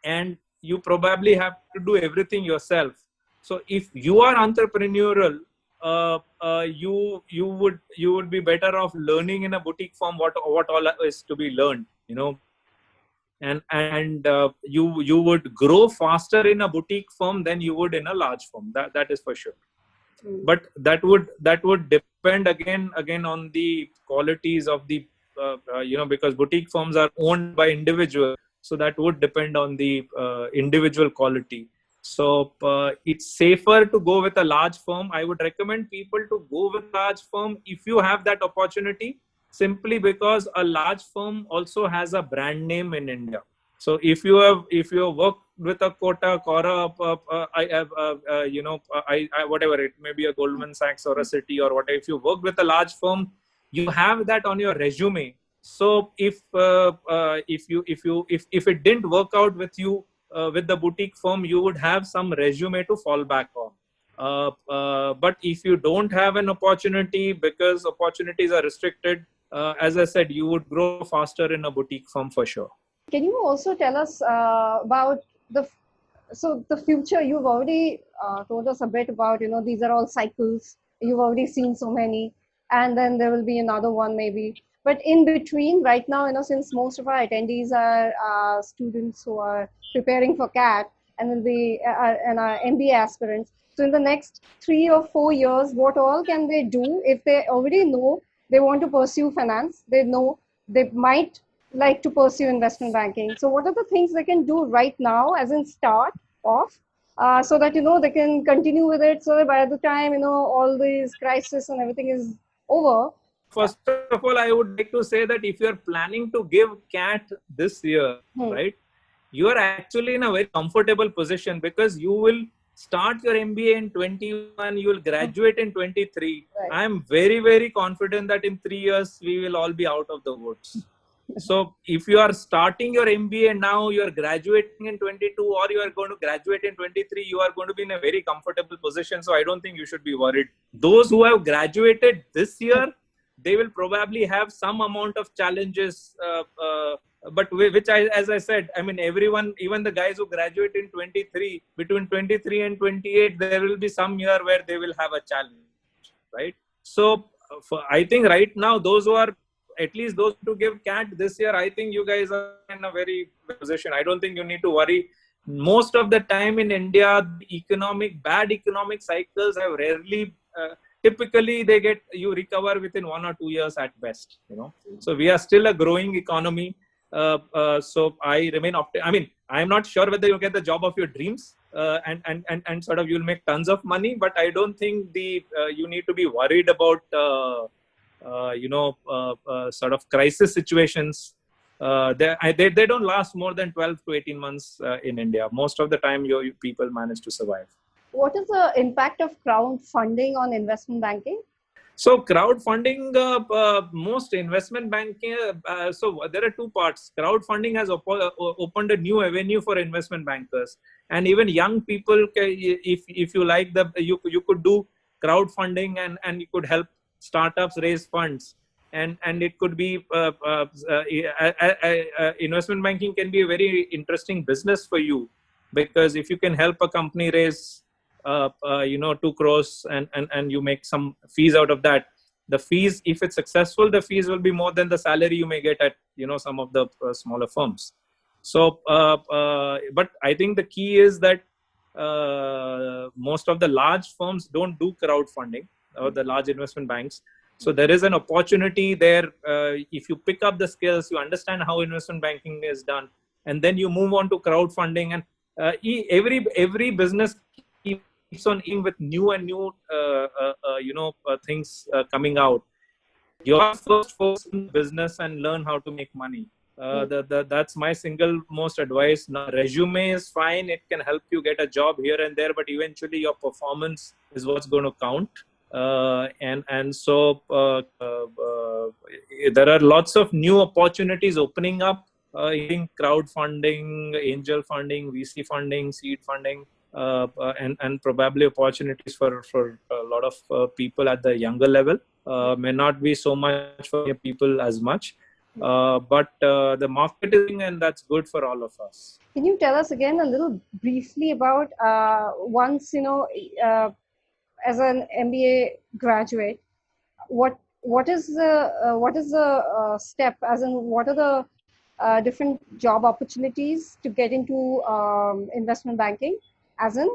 and you probably have to do everything yourself. So if you are entrepreneurial, you would be better off learning in a boutique firm what all is to be learned, and you would grow faster in a boutique firm than you would in a large firm. That is for sure. But that would depend again on the qualities of the because boutique firms are owned by individuals, so that would depend on the individual quality. So it's safer to go with a large firm. I would recommend people to go with a large firm if you have that opportunity, simply because a large firm also has a brand name in India. So if you have worked with a Kotak or whatever, it may be a Goldman Sachs or a Citi or whatever, if you work with a large firm, you have that on your resume. So if it didn't work out with you with the boutique firm, you would have some resume to fall back on. But if you don't have an opportunity, because opportunities are restricted, as I said, you would grow faster in a boutique firm for sure. Can you also tell us about the future? You've already told us a bit about, these are all cycles. You've already seen so many, and then there will be another one maybe. But in between, right now, since most of our attendees are students who are preparing for CAT and will be and are MBA aspirants. So in the next 3 or 4 years, what all can they do if they already know they want to pursue finance? They know they might like to pursue investment banking. So what are the things they can do right now as in start off so that, they can continue with it, so that by the time, all these crisis and everything is over. First of all, I would like to say that if you are planning to give CAT this year, right, you are actually in a very comfortable position because you will start your MBA in 21, you will graduate in 23. Right. I am very, very confident that in 3 years, we will all be out of the woods. So if you are starting your MBA now, you are graduating in 22 or you are going to graduate in 23, you are going to be in a very comfortable position. So I don't think you should be worried. Those who have graduated this year, they will probably have some amount of challenges, but which as I said, I mean, everyone, even the guys who graduate in 23, between 23 and 28, there will be some year where they will have a challenge, right? So I think right now, those who are, at least those to give CAT this year, I think you guys are in a very good position. I don't think you need to worry. Most of the time in India, bad economic cycles have rarely, typically you recover within 1 or 2 years at best, So we are still a growing economy. So I remain I mean, I'm not sure whether you'll get the job of your dreams, and sort of you'll make tons of money, but I don't think you need to be worried about, sort of crisis situations. They don't last more than 12 to 18 months in India. Most of the time, your people manage to survive. What is the impact of crowdfunding on investment banking? So crowdfunding, most investment banking, so there are two parts. Crowdfunding has opened a new avenue for investment bankers, and even young people, if you like, you could do crowdfunding and you could help startups raise funds, and it could be investment banking can be a very interesting business for you, because if you can help a company raise 2 crores and you make some fees out of that, the fees, if it's successful, the fees will be more than the salary you may get at some of the smaller firms. So but I think the key is that most of the large firms don't do crowdfunding, or the large investment banks. So there is an opportunity there. If you pick up the skills, you understand how investment banking is done, and then you move on to crowdfunding, and every business keeps on in with new and new things coming out. Your first focus in business and learn how to make money. That's my single most advice. Now, resume is fine, it can help you get a job here and there, but eventually your performance is what's going to count. So there are lots of new opportunities opening up, in crowdfunding, angel funding, VC funding, seed funding, and probably opportunities for a lot of people at the younger level. May not be so much for people as much, but the marketing, and that's good for all of us. Can you tell us again a little briefly about once as an MBA graduate, what is the step, as in what are the different job opportunities to get into investment banking, as in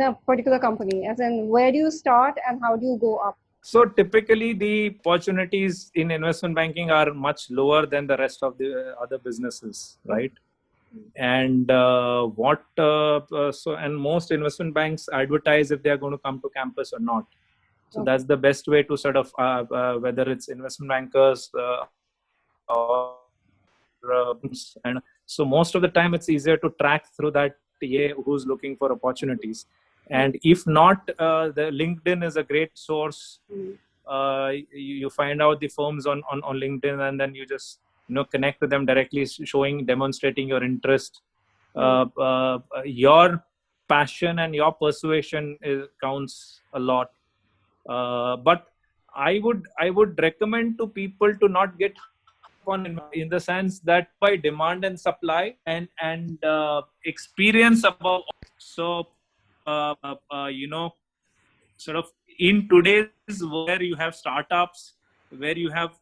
a particular company, as in where do you start and how do you go up? So typically the opportunities in investment banking are much lower than the rest of the other businesses, right? And and most investment banks advertise if they are going to come to campus or not. So that's the best way to sort of whether it's investment bankers and so most of the time it's easier to track through that TA who's looking for opportunities. And if not, the LinkedIn is a great source. You find out the firms on LinkedIn, and then you just connect with them directly, demonstrating your interest. Your passion and your persuasion counts a lot. But I would recommend to people to not get on in the sense that by demand and supply and experience above. So sort of in today's where you have startups, where you have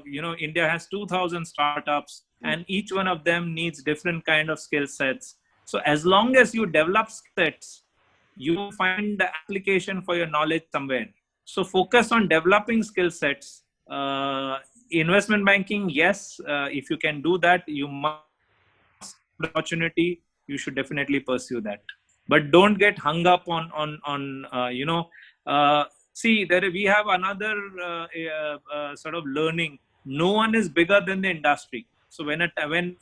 India has 2,000 startups, and each one of them needs different kind of skill sets. So as long as you develop sets, you will find the application for your knowledge somewhere. So focus on developing skill sets. Investment banking, yes, if you can do that, you must opportunity. You should definitely pursue that. But don't get hung up on See, there we have another sort of learning. No one is bigger than the industry. So when when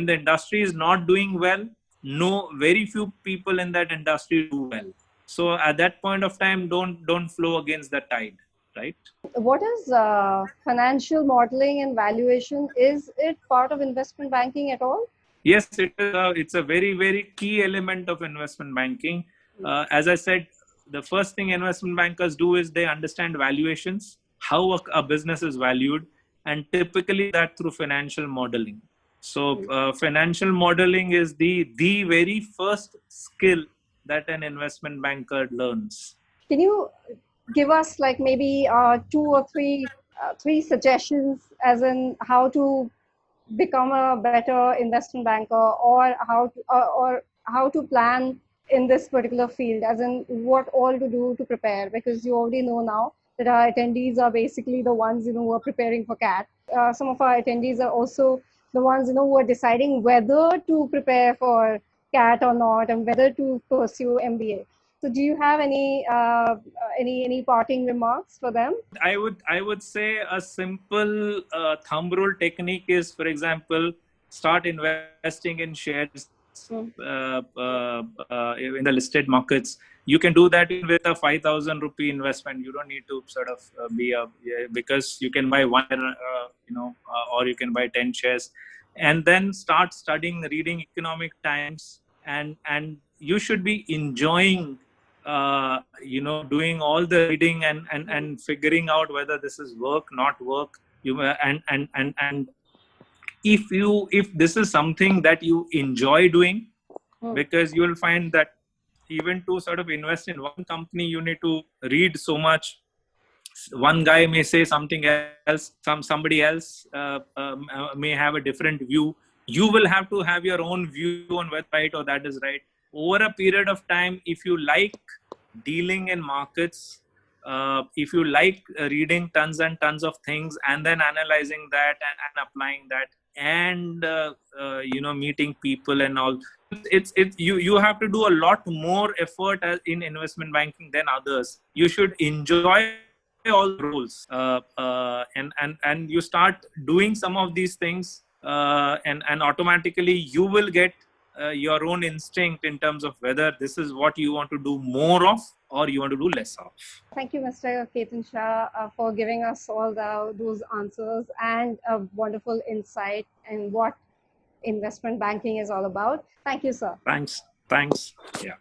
the industry is not doing well, no, very few people in that industry do well. So at that point of time, don't flow against the tide, right? What is financial modeling and valuation? Is it part of investment banking at all? Yes, it is. It's a very key element of investment banking. As I said, the first thing investment bankers do is they understand valuations, how a business is valued, and typically that through financial modeling. So, financial modeling is the very first skill that an investment banker learns. Can you give us like maybe two or three suggestions as in how to become a better investment banker, or how to plan in this particular field, as in what all to do to prepare, because you already know now that our attendees are basically the ones who are preparing for CAT. Some of our attendees are also the ones who are deciding whether to prepare for CAT or not, and whether to pursue MBA. So do you have any parting remarks for them? I would say a simple thumb rule technique is, for example, start investing in shares in the listed markets. You can do that with a 5,000 rupee investment. You don't need to sort of because you can buy one, or you can buy 10 shares, and then start studying, reading Economic Times, and you should be enjoying doing all the reading and figuring out whether this is work, not work. And if this is something that you enjoy doing, because you will find that even to sort of invest in one company, you need to read so much. One guy may say something else, somebody else may have a different view. You will have to have your own view on whether right or that is right. Over a period of time, if you like dealing in markets, if you like reading tons and tons of things and then analyzing that and applying that, and meeting people and all, you have to do a lot more effort in investment banking than others. You should enjoy all the roles, and you start doing some of these things, and automatically you will get your own instinct in terms of whether this is what you want to do more of or you want to do less of. Thank you, Mr. Ketan Shah, for giving us all those answers and a wonderful insight in what investment banking is all about. Thank you, sir. Thanks. Yeah.